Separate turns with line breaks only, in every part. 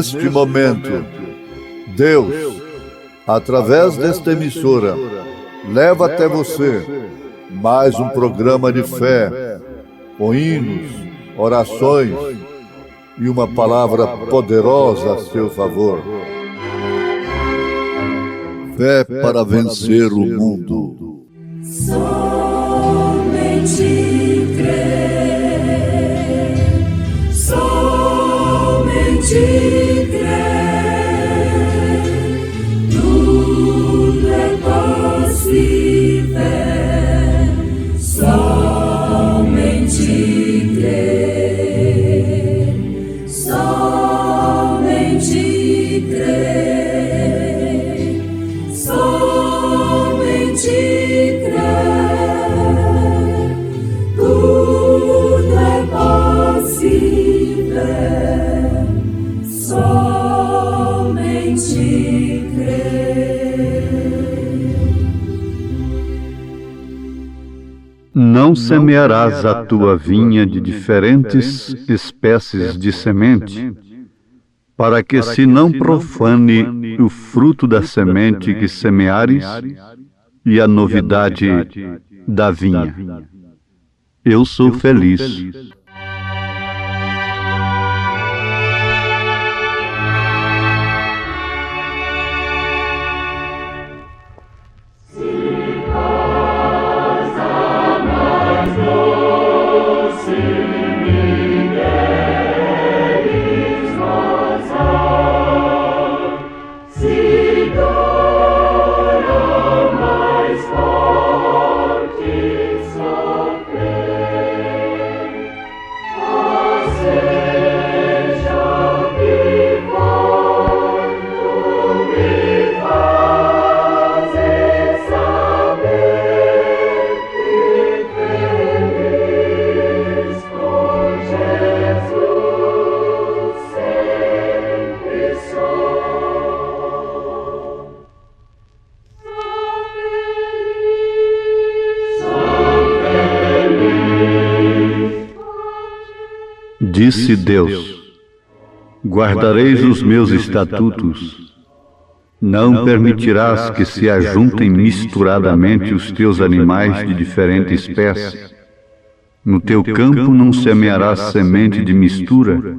neste momento, Deus, através desta emissora, leva até você mais um programa de fé, com hinos, orações e uma palavra poderosa a seu favor. Fé para vencer o mundo.
Somente crer, somente crer, tudo é possível, somente crer, somente crer, somente crer, tudo é possível, somente crer.
Não semearás a tua vinha de diferentes espécies de semente, para que se não profane o fruto da semente que semeares e a novidade da vinha. Eu sou feliz. Disse Deus: guardareis os meus estatutos, não permitirás que se ajuntem misturadamente os teus animais de diferente espécie. No teu campo não semearás semente de mistura,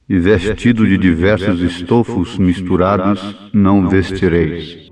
e vestido de diversos estofos misturados não vestireis.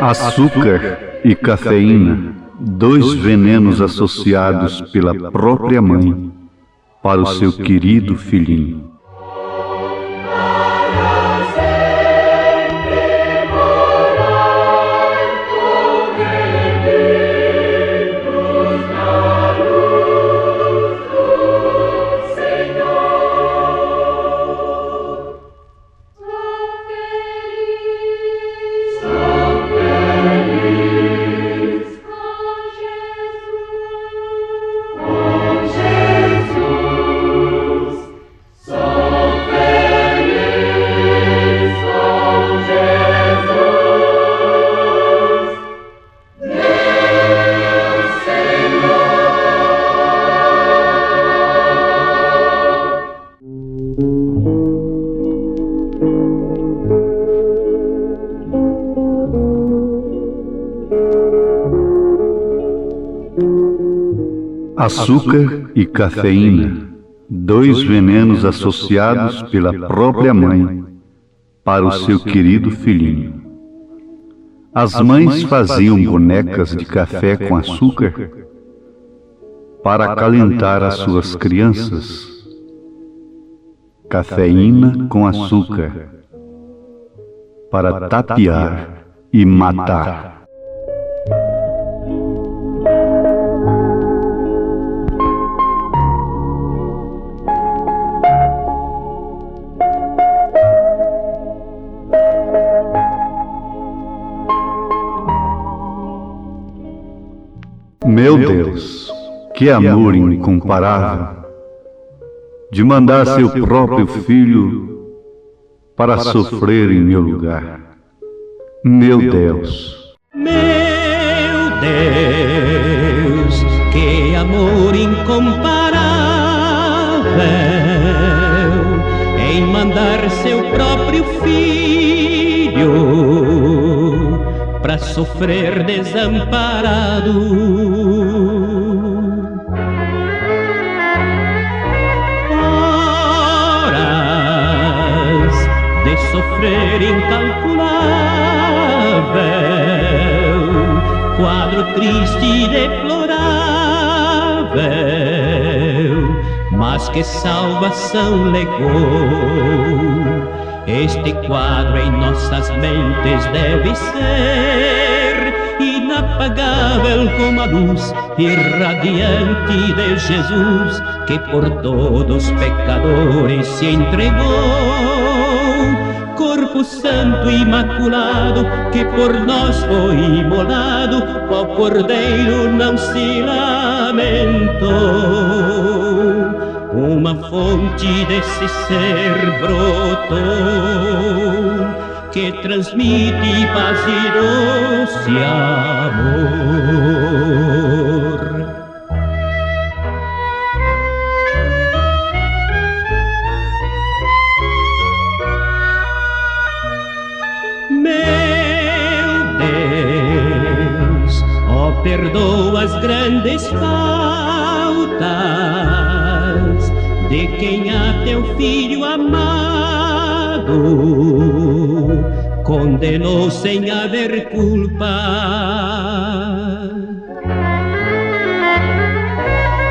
Açúcar e cafeína, dois venenos associados pela própria mãe para o seu querido filhinho.
So
Açúcar e cafeína, dois venenos associados pela própria mãe para o seu querido filhinho. As mães faziam bonecas de café com açúcar para acalentar as suas crianças. Cafeína com açúcar para tapear e matar. Meu Deus, que amor incomparável, de mandar seu próprio filho para sofrer em meu lugar. Meu Deus.
Meu Deus, que amor incomparável, em mandar seu próprio filho para sofrer desamparado. Horas de sofrer incalculável, quadro triste e deplorável, mas que salvação legou. Este quadro em nossas mentes deve ser inapagável como a luz irradiante de Jesus, que por todos os pecadores se entregou. Corpo santo imaculado, que por nós foi imolado, qual cordeiro não se lamentou. Uma fonte desse ser brotou, que transmite paz e doce amor. Meu Deus, ó, perdoa as grandes faltas de quem a teu filho amado condenou sem haver culpa.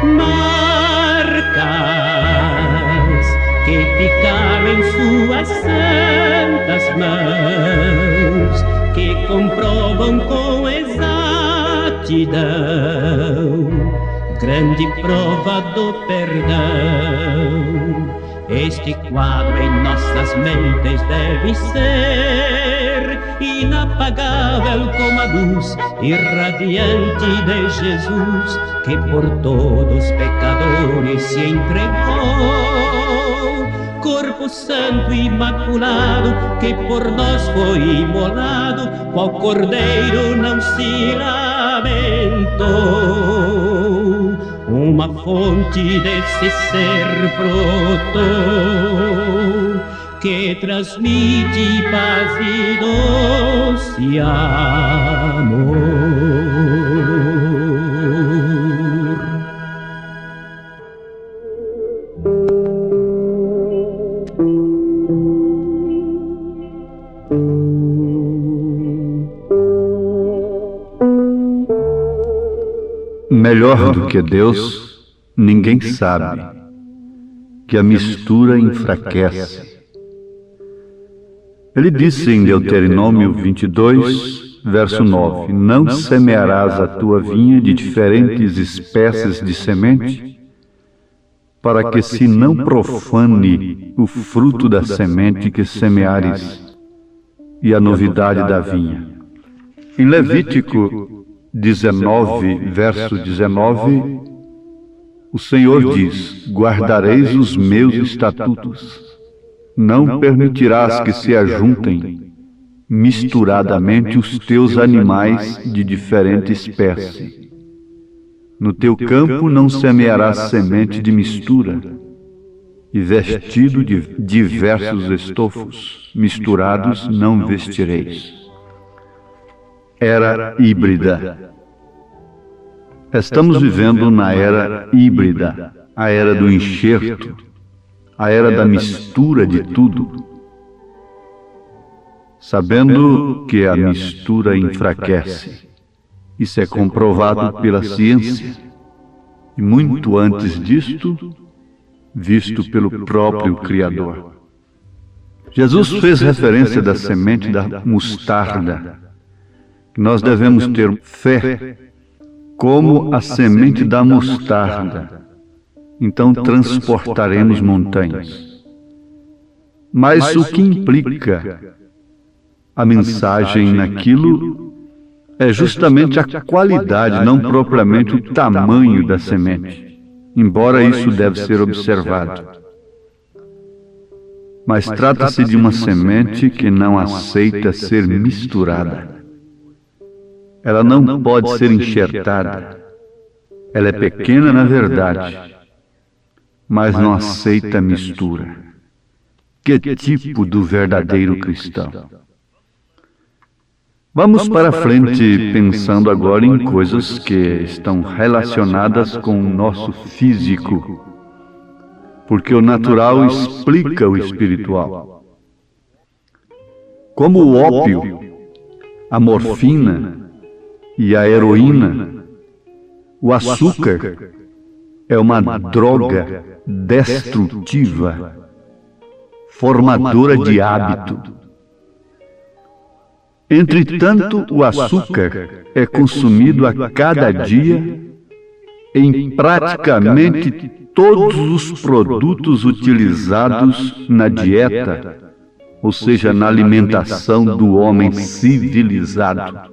Marcas que ficaram em suas santas mãos, que comprovam com exatidão grande prova do perdão. Este quadro em nossas mentes deve ser inapagável como a luz irradiante de Jesus, que por todos os pecadores se entregou. Corpo santo imaculado, que por nós foi imolado, qual cordeiro não se lamentou. Uma fonte desse ser brotou, que transmite paz e doce amor.
Melhor do que Deus, ninguém sabe, que a mistura enfraquece. Ele disse em Deuteronômio 22, verso 9, não semearás a tua vinha de diferentes espécies de semente, para que se não profane o fruto da semente que semeares e a novidade da vinha. Em Levítico 19, verso 19, o Senhor diz, guardareis os meus estatutos, não permitirás que se ajuntem misturadamente os teus animais de diferente espécie. No teu campo não semearás semente de mistura, e vestido de diversos estofos misturados não vestireis. Era híbrida. Estamos vivendo na era híbrida, a era do enxerto, a era da mistura de tudo, sabendo que a mistura enfraquece. Isso é comprovado pela ciência, e muito antes disto, visto pelo próprio Criador. Jesus fez referência da semente da mostarda. Nós devemos ter fé como a semente da mostarda. Então transportaremos montanhas. Mas o que implica a mensagem naquilo é justamente a qualidade, não propriamente o tamanho da semente, embora isso deve ser observado. Mas trata-se de uma semente que não aceita ser misturada. Ela não pode ser enxertada. Ela é pequena na verdade, mas não aceita mistura. Que tipo do verdadeiro cristão? Vamos para frente pensando agora em coisas que estão relacionadas com o nosso físico, porque o natural explica o espiritual. Como o ópio, a morfina e a heroína, o açúcar é uma droga destrutiva, formadora de hábito. Entretanto, o açúcar é consumido a cada dia em praticamente todos os produtos utilizados na dieta, ou seja, na alimentação do homem civilizado.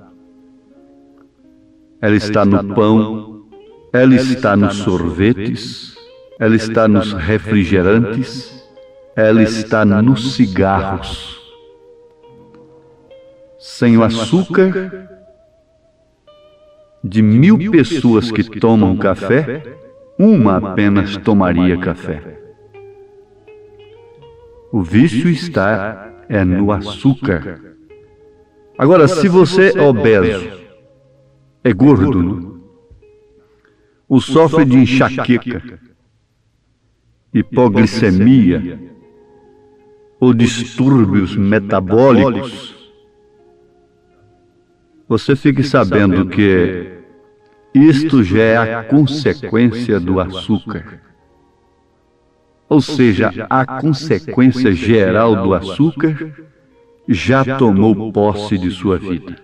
Ela está no pão, ela está nos sorvetes, ela está nos refrigerantes, ela está nos cigarros. Sem o açúcar, de 1000 pessoas que tomam café, uma apenas tomaria café. O vício está no açúcar. Agora, se você é obeso, é gordo, ou sofre de enxaqueca, hipoglicemia ou distúrbios metabólicos, você fique sabendo que isto já é a consequência do açúcar. Ou seja, a consequência geral do açúcar já tomou posse de sua vida.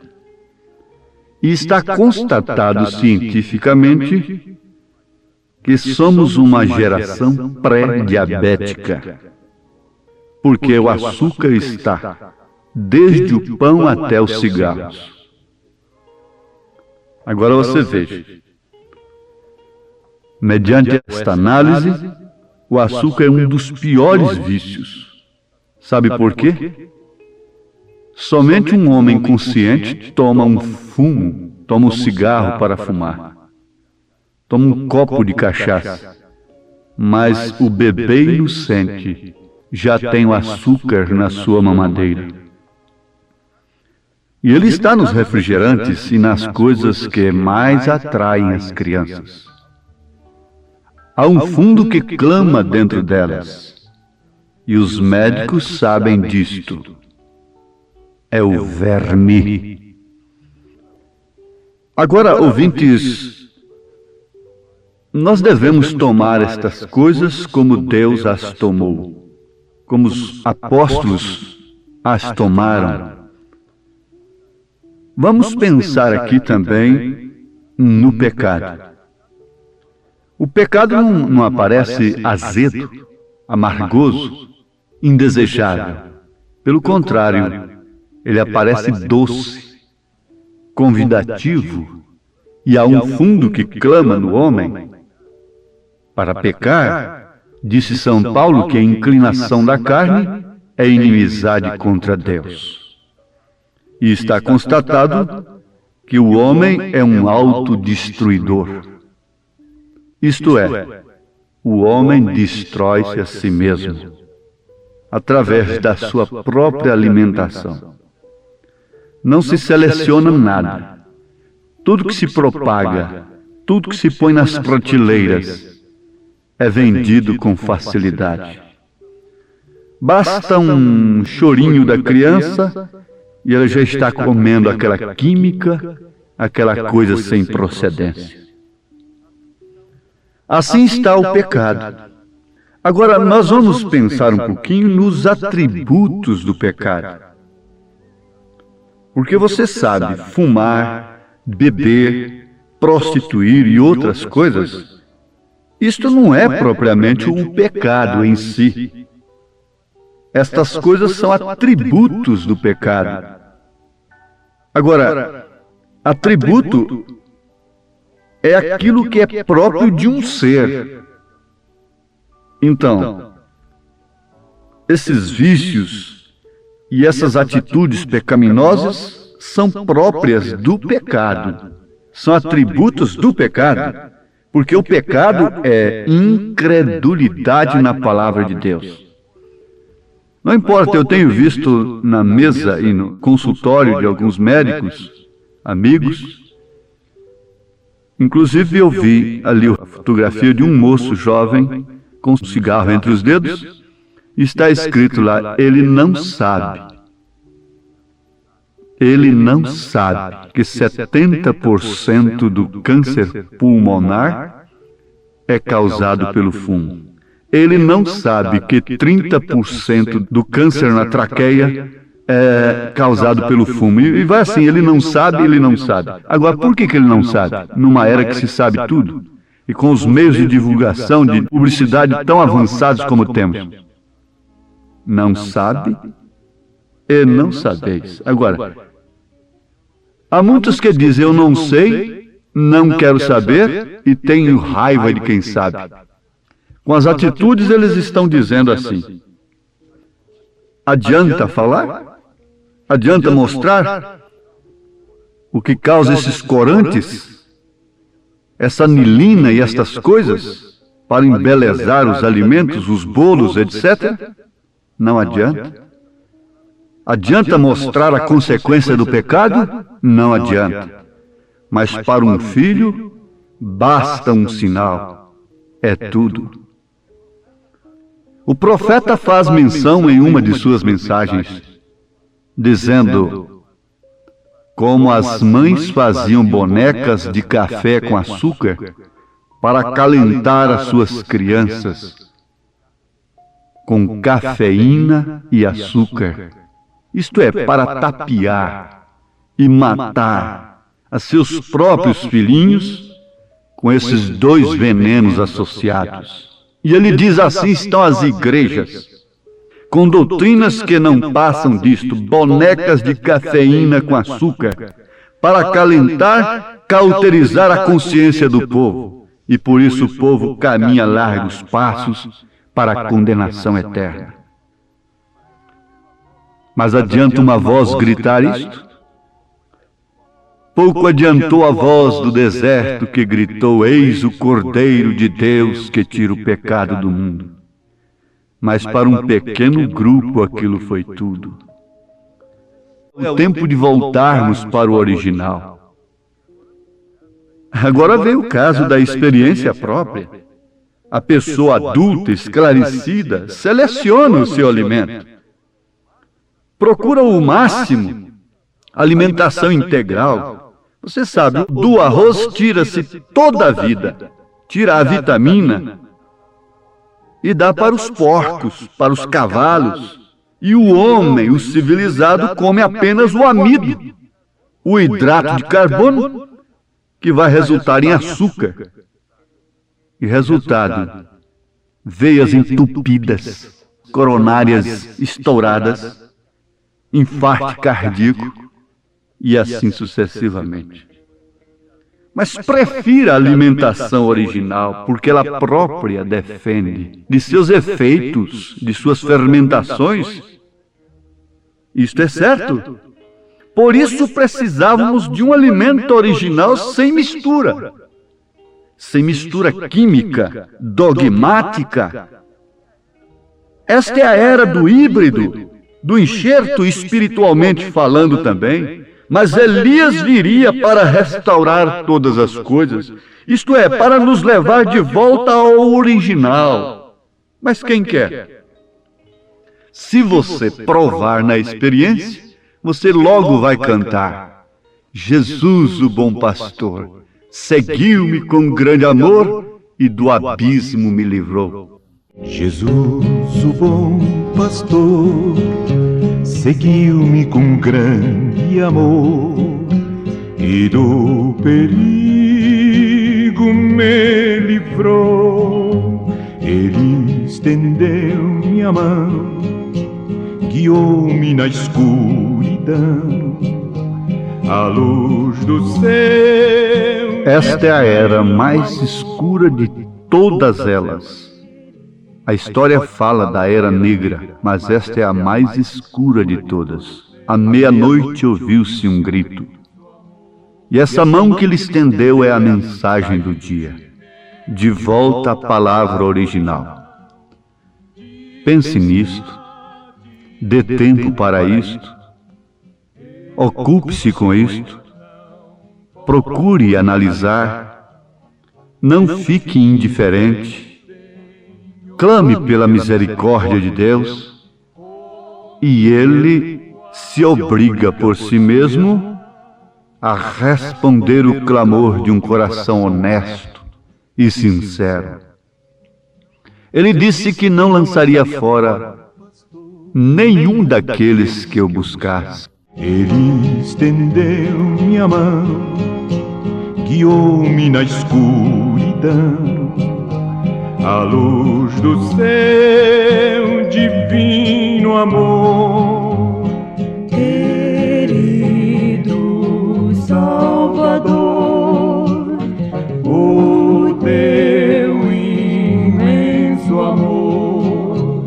E está constatado cientificamente que somos uma geração pré-diabética, porque o açúcar está desde o pão até os cigarros. Agora você veja, mediante esta análise, o açúcar é um dos piores vícios. Sabe por quê? Somente um homem consciente toma um fumo, toma um cigarro para fumar, toma um copo de cachaça, mas o bebê inocente já tem o açúcar na sua mamadeira. E ele está nos refrigerantes e nas coisas que mais atraem as crianças. Há um fundo que clama dentro delas, e os médicos sabem disto. É o verme. Agora, ouvintes, nós devemos tomar estas coisas como Deus as tomou, como os apóstolos as tomaram. Vamos pensar aqui também no pecado. O pecado não aparece azedo, amargoso, indesejável. Pelo contrário, ele aparece doce, convidativo, e há um fundo que clama no homem. Para pecar, disse São Paulo que a inclinação da carne é inimizade contra Deus. E está constatado que o homem é um autodestruidor. Isto é, o homem destrói-se a si mesmo, através da sua própria alimentação. Não se seleciona nada. Tudo que se propaga tudo que se põe nas prateleiras é vendido com facilidade. Basta um chorinho da criança e ela já está comendo aquela química, aquela coisa sem procedência. Assim está o pecado. Agora, nós vamos pensar um pouquinho nos atributos do pecado. Porque você sabe, fumar, beber, prostituir e outras coisas, isto não é propriamente um pecado em si. Estas coisas são atributos do pecado. Agora, atributo é aquilo que é próprio de um ser. Então, esses vícios e essas atitudes pecaminosas são próprias do pecado. São atributos do pecado, porque o pecado é incredulidade na palavra de Deus. Não importa, eu tenho visto na mesa e no consultório de alguns médicos, amigos, inclusive eu vi ali a fotografia de um moço jovem com um cigarro entre os dedos, e está escrito lá, ele não sabe. Ele não sabe que 70% do câncer pulmonar é causado pelo fumo. Ele não sabe que 30% do câncer na traqueia é causado pelo fumo. E vai assim, ele não sabe, ele não sabe. Agora, por que ele não sabe? Numa era que se sabe tudo, e com os meios de divulgação, de publicidade tão avançados como temos. Não sabe e não sabeis. Agora, há muitos que dizem, eu não sei, não quero saber e tenho raiva de quem sabe. Com as atitudes eles estão dizendo assim. Adianta falar? Adianta mostrar o que causa esses corantes? Essa anilina e estas coisas para embelezar os alimentos, os bolos, etc. Não adianta. Adianta mostrar a consequência do pecado? Não adianta. Mas para um filho, basta um sinal. É tudo. O profeta faz menção em uma de suas mensagens, dizendo: como as mães faziam bonecas de café com açúcar para acalentar as suas crianças, com cafeína e açúcar, isto é, para tapear e matar a seus próprios filhinhos com esses dois venenos associados. E ele diz assim estão as igrejas, com doutrinas que não passam disto, bonecas de cafeína com açúcar, para acalentar, cauterizar a consciência do povo. E por isso o povo caminha largos passos para a condenação eterna. Mas adianta uma voz gritar isto? Pouco adiantou a voz do deserto que gritou, eis o Cordeiro de Deus que tira o pecado do mundo. Mas para um pequeno grupo aquilo foi tudo. É o tempo de voltarmos para o original. Agora vem o caso da experiência própria. A pessoa adulta, esclarecida, seleciona o seu alimento. Procura o máximo, alimentação integral. Você sabe, do arroz tira-se toda a vida, tira a vitamina e dá para os porcos, para os cavalos. E o homem, o civilizado, come apenas o amido, o hidrato de carbono, que vai resultar em açúcar. E resultado, veias entupidas, coronárias estouradas, infarto cardíaco e assim sucessivamente. Mas prefira a alimentação original, porque ela própria defende de seus efeitos, de suas fermentações. Isto é certo. Por isso precisávamos de um alimento original sem mistura química, dogmática. Esta é a era do híbrido, do enxerto espiritualmente falando também, mas Elias viria para restaurar todas as coisas, isto é, para nos levar de volta ao original. Mas quem quer? Se você provar na experiência, você logo vai cantar: Jesus, o bom pastor, seguiu-me com grande amor e do abismo me livrou.
Jesus, o bom pastor, seguiu-me com grande amor e do perigo me livrou. Ele estendeu minha mão, guiou-me na escuridão, à luz do céu.
Esta é a era mais escura de todas elas. A história fala da era negra, mas esta é a mais escura de todas. À meia-noite ouviu-se um grito. E essa mão que lhe estendeu é a mensagem do dia. De volta à palavra original. Pense nisto. Dê tempo para isto. Ocupe-se com isto. Procure analisar. Não fique indiferente. Clame pela misericórdia de Deus, e Ele se obriga por si mesmo a responder o clamor de um coração honesto e sincero. Ele disse que não lançaria fora nenhum daqueles que o buscasse.
Ele estendeu minha mão, guiou-me na escuridão, à luz do seu divino amor.
Querido Salvador,
O teu imenso amor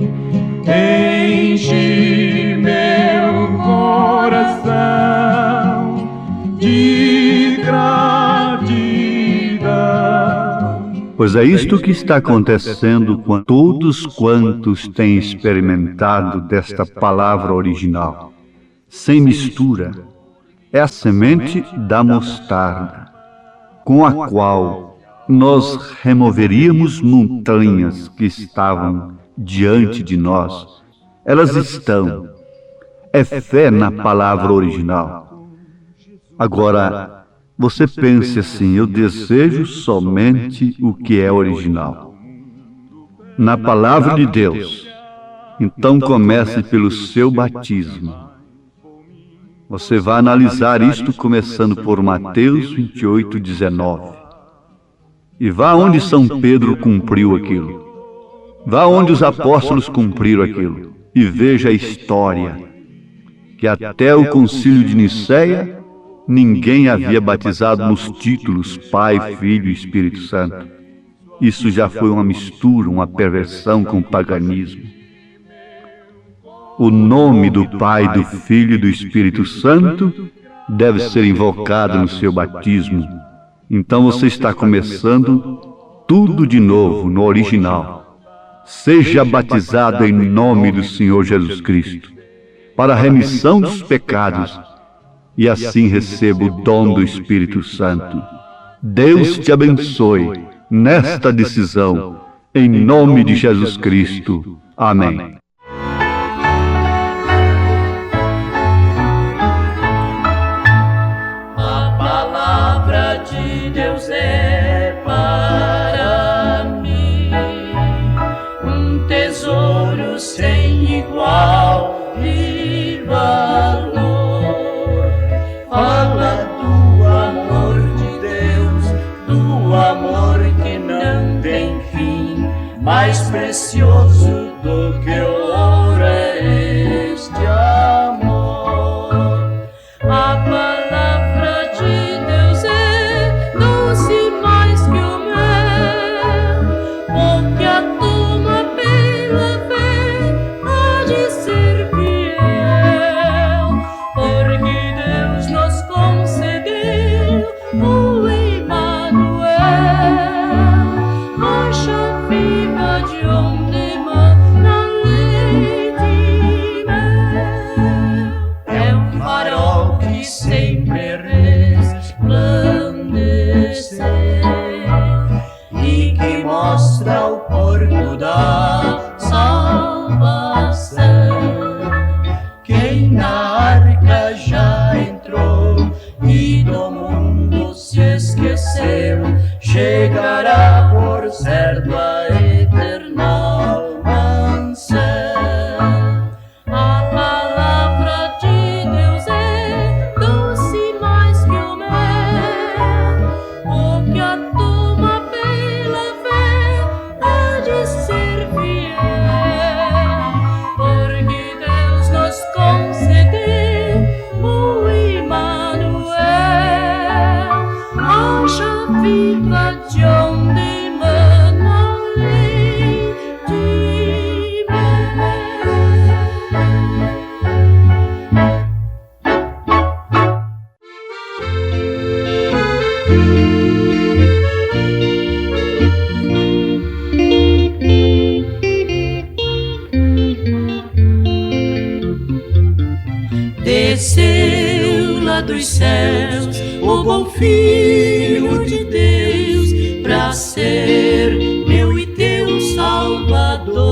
enche meu coração de gratidão.
Pois é isto que está acontecendo com todos quantos têm experimentado desta palavra original. Sem mistura, é a semente da mostarda, com a qual nós removeríamos montanhas que estavam diante de nós. Elas estão. É fé na palavra original. Agora, você pense assim: eu desejo somente o que é original. Na palavra de Deus. Então comece pelo seu batismo. Você vai analisar isto começando por Mateus 28, 19. E vá onde São Pedro cumpriu aquilo. Vá onde os apóstolos cumpriram aquilo. E veja a história. Que até o concílio de Nicéia, ninguém havia batizado nos títulos Pai, Filho e Espírito Santo. Isso já foi uma mistura, uma perversão com o paganismo. O nome do Pai, do Filho e do Espírito Santo deve ser invocado no seu batismo. Então você está começando tudo de novo, no original. Seja batizado em nome do Senhor Jesus Cristo, para a remissão dos pecados, e assim receba o dom do Espírito Santo. Deus te abençoe nesta decisão, em nome de Jesus Cristo. Amém.
A palavra de Deus é para mim um tesouro sem igual e valor. Fala do amor de Deus, do amor que não tem fim, mais precioso do que o ouro é este amor. A palavra de Deus é doce mais que o mel, o que a toma pela fé há de ser fiel, porque Deus nos concedeu o Emmanuel, rocha viva de onde mana
que mostra o porto da salvação. Quem na arca já entrou e do mundo se esqueceu, chegará por certo a eterna mansão.
A palavra de Deus é doce mais que o mel, o que a toma pela fé há de ser fiel, porque Deus nos concedeu o Emmanuel, a chave de onde emana a lei de Belém.
Desceu lá dos céus o bom Filho de Deus pra ser meu e teu Salvador.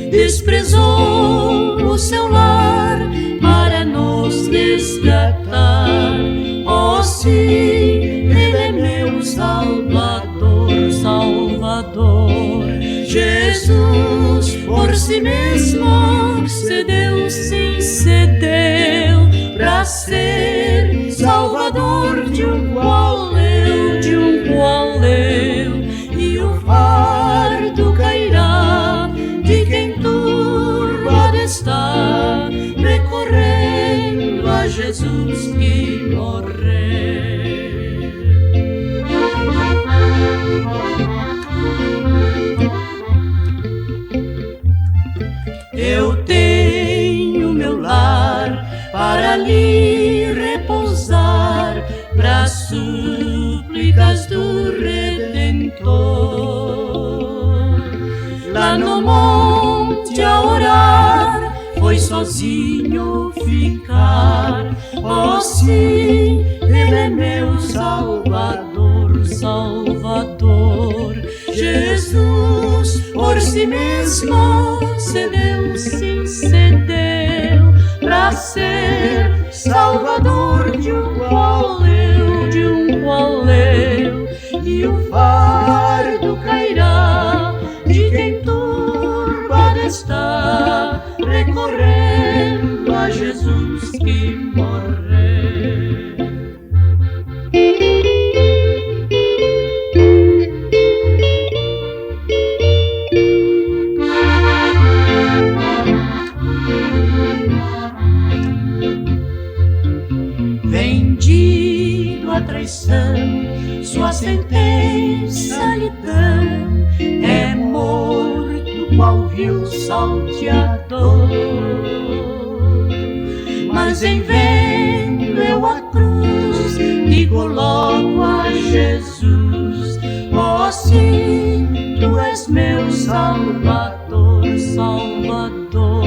Desprezou o seu lar para nos resgatar. Oh sim, Ele é meu Salvador, Salvador. Jesus por si mesmo cedeu, sim, cedeu pra ser Salvador de um qual eu, de um qual eu. E o fardo cairá de quem turbado está, recorrendo a Jesus que morreu. Eu tenho meu lar para ali repousar, pras súplicas do Redentor. Lá no monte a orar, foi sozinho ficar. Oh sim, Ele é meu Salvador, Salvador. Jesus por si mesmo cedeu, sim, cedeu pra ser Salvador de um qual eu, de um qual eu. E o fardo cairá de quem turbado está, recorrendo a Jesus que morreu. Vendido à traição, sua sentença lhe dão, é morto qual vil salteador. Mas em vendo eu a cruz, digo logo a Jesus: oh sim, tu és meu Salvador, Salvador.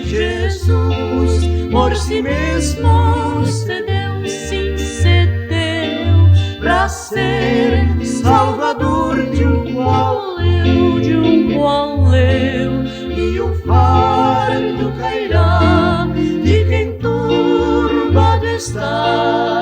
Jesus por si mesmo cedeu, sim, cedeu pra ser Salvador de um qual eu, de um qual eu. E o fardo cairá de quem turbado está,